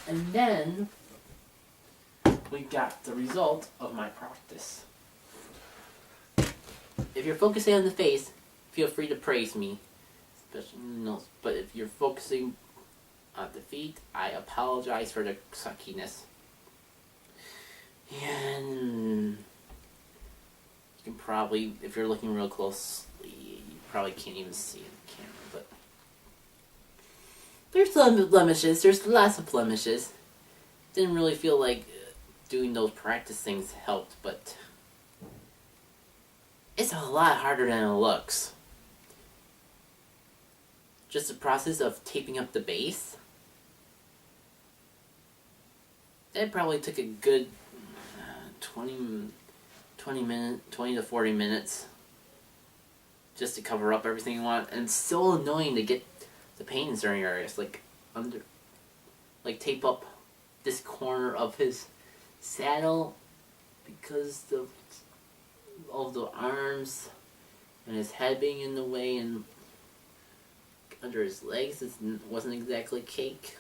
And then we got the result of my practice. If you're focusing on the face, feel free to praise me. Especially, but if you're focusing on the feet, I apologize for the suckiness. And you can probably, if you're looking real closely, you probably can't even see in the camera, but there's some blemishes. There's lots of blemishes. Didn't really feel like doing those practice things helped, but it's a lot harder than it looks. Just the process of taping up the base, that probably took a good 20 to 40 minutes just to cover up everything you want. And it's so annoying to get the paint in certain areas, like tape up this corner of his saddle because of the arms and his head being in the way, and under his legs it wasn't exactly cake.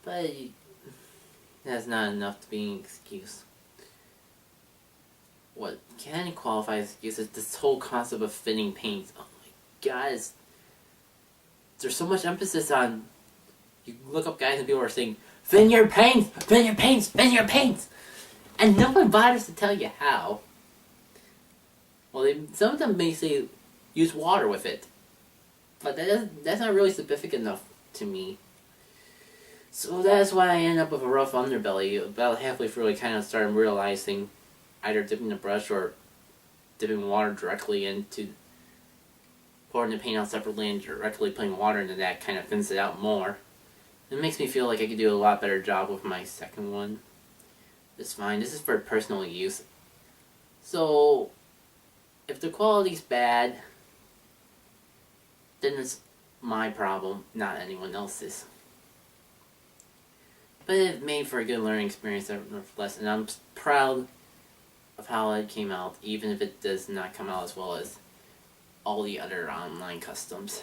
But that's not enough to be an excuse. What can qualify as excuse is this whole concept of fitting paints. Oh my god, there's so much emphasis on, you look up guys and people are saying, fin your paints, fin your paints, fin your paints! And no one bothers to tell you how. Well, some of them may say use water with it, but that's not really specific enough to me. So that's why I end up with a rough underbelly. About halfway through, I kind of started realizing either dipping the brush or dipping water directly into, pouring the paint out separately and directly putting water into that kind of thins it out more. It makes me feel like I could do a lot better job with my second one. It's fine. This is for personal use. So if the quality's bad, then it's my problem, not anyone else's. But it made for a good learning experience nevertheless, and I'm proud of how it came out, even if it does not come out as well as all the other online customs.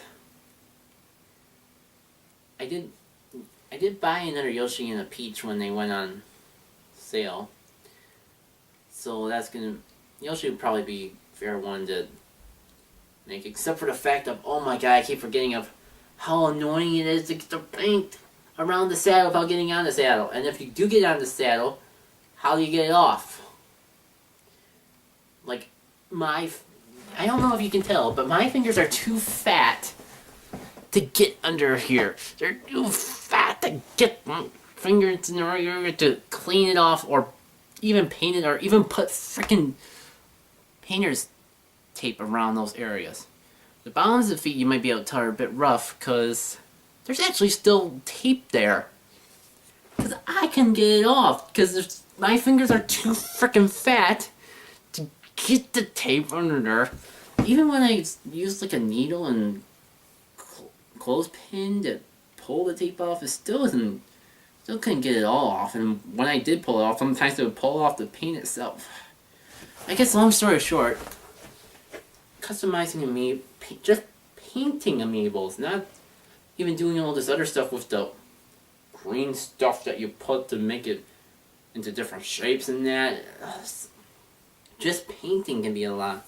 I did buy another Yoshi and a Peach when they went on sale. So that's Yoshi would probably be a fair one to make, except for the fact of, oh my god, I keep forgetting of how annoying it is to get the paint around the saddle without getting on the saddle. And if you do get on the saddle, how do you get it off? Like, I don't know if you can tell, but my fingers are too fat to get under here. They're too fat to get my fingers in the right area to clean it off, or even paint it, or even put freaking painter's tape around those areas. The bottoms of the feet you might be able to tell are a bit rough, because there's actually still tape there. Because I can get it off, because my fingers are too freaking fat to get the tape under there. Even when I use like a needle and clothespin to pull the tape off, it still couldn't get it all off. And when I did pull it off, sometimes it would pull off the paint itself. I guess long story short, customizing just painting Amiibos, not even doing all this other stuff with the green stuff that you put to make it into different shapes and that. Just painting can be a lot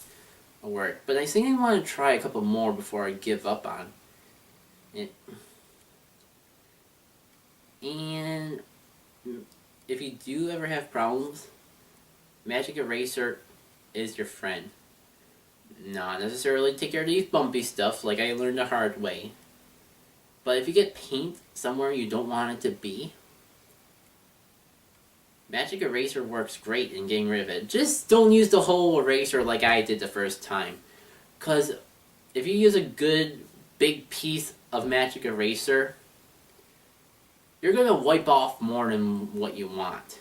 of work. But I think I want to try a couple more before I give up on it. And if you do ever have problems, Magic Eraser is your friend. Not necessarily take care of these bumpy stuff like I learned the hard way. But if you get paint somewhere you don't want it to be, Magic Eraser works great in getting rid of it. Just don't use the whole eraser like I did the first time. Because if you use a good big piece of Magic Eraser, you're going to wipe off more than what you want.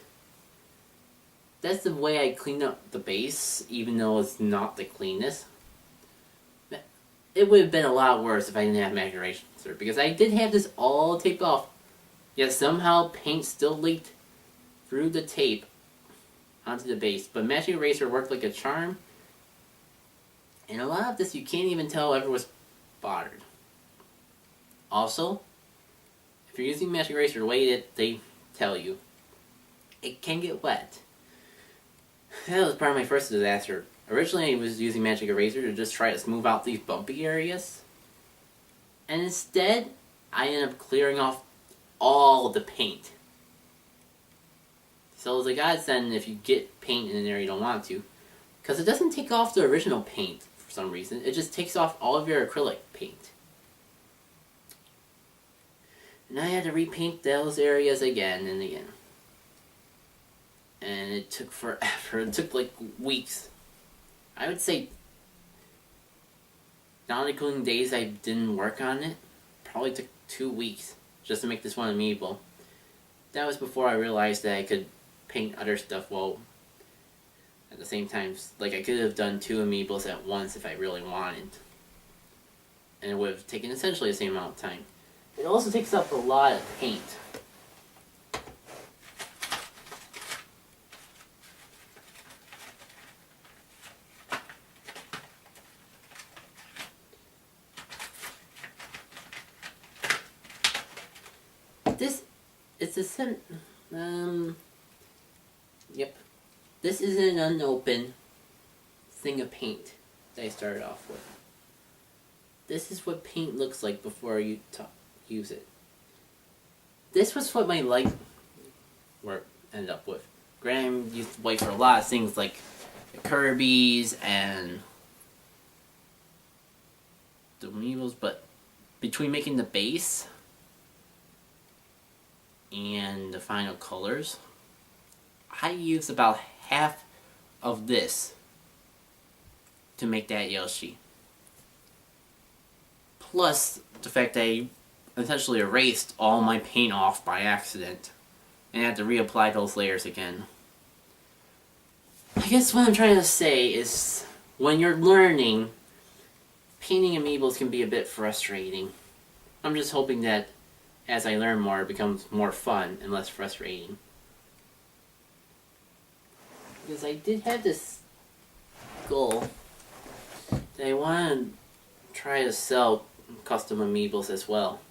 That's the way I clean up the base, even though it's not the cleanest. It would have been a lot worse if I didn't have Magic Eraser, because I did have this all taped off, yet somehow paint still leaked through the tape onto the base. But Magic Eraser worked like a charm, and a lot of this you can't even tell ever was bothered. Also, if you're using magic eraser the way they tell you, it can get wet. That was part of my first disaster. Originally I was using magic eraser to just try to smooth out these bumpy areas. And instead, I ended up clearing off all the paint. So it's a godsend if you get paint in an area you don't want to. Because it doesn't take off the original paint for some reason. It just takes off all of your acrylic paint. And I had to repaint those areas again and again. And it took forever. It took like weeks. I would say, not including days I didn't work on it, probably took 2 weeks just to make this one amiibo. That was before I realized that I could paint other stuff while at the same time. Like, I could have done 2 amiibos at once if I really wanted. And it would have taken essentially the same amount of time. It also takes up a lot of paint. It's a yep. This is an unopened thing of paint that I started off with. This is what paint looks like before you use it. This was what my light work ended up with. Graham used to white for a lot of things like the Kirby's and the Amiibos, but between making the base and the final colors, I used about half of this to make that Yoshi. Plus the fact that I essentially erased all my paint off by accident and had to reapply those layers again. I guess what I'm trying to say is, when you're learning, painting amiibos can be a bit frustrating. I'm just hoping that as I learn more, it becomes more fun and less frustrating. Because I did have this goal that I want to try to sell custom amiibos as well.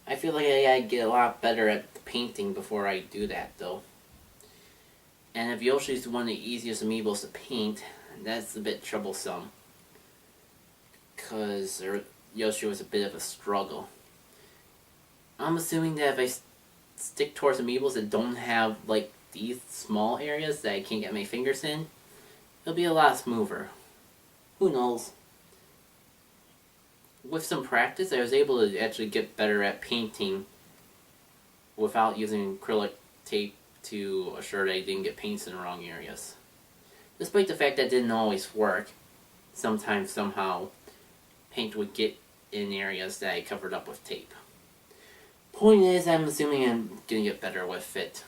I feel like I gotta get a lot better at the painting before I do that, though. And if Yoshi's one of the easiest amiibos to paint, that's a bit troublesome. Because Yoshi was a bit of a struggle. I'm assuming that if I stick towards amiibos that don't have, like, these small areas that I can't get my fingers in, it'll be a lot smoother. Who knows? With some practice, I was able to actually get better at painting without using acrylic tape to assure that I didn't get paints in the wrong areas. Despite the fact that didn't always work, sometimes, somehow, paint would get in areas that I covered up with tape. Point is, I'm assuming I'm gonna get better with it.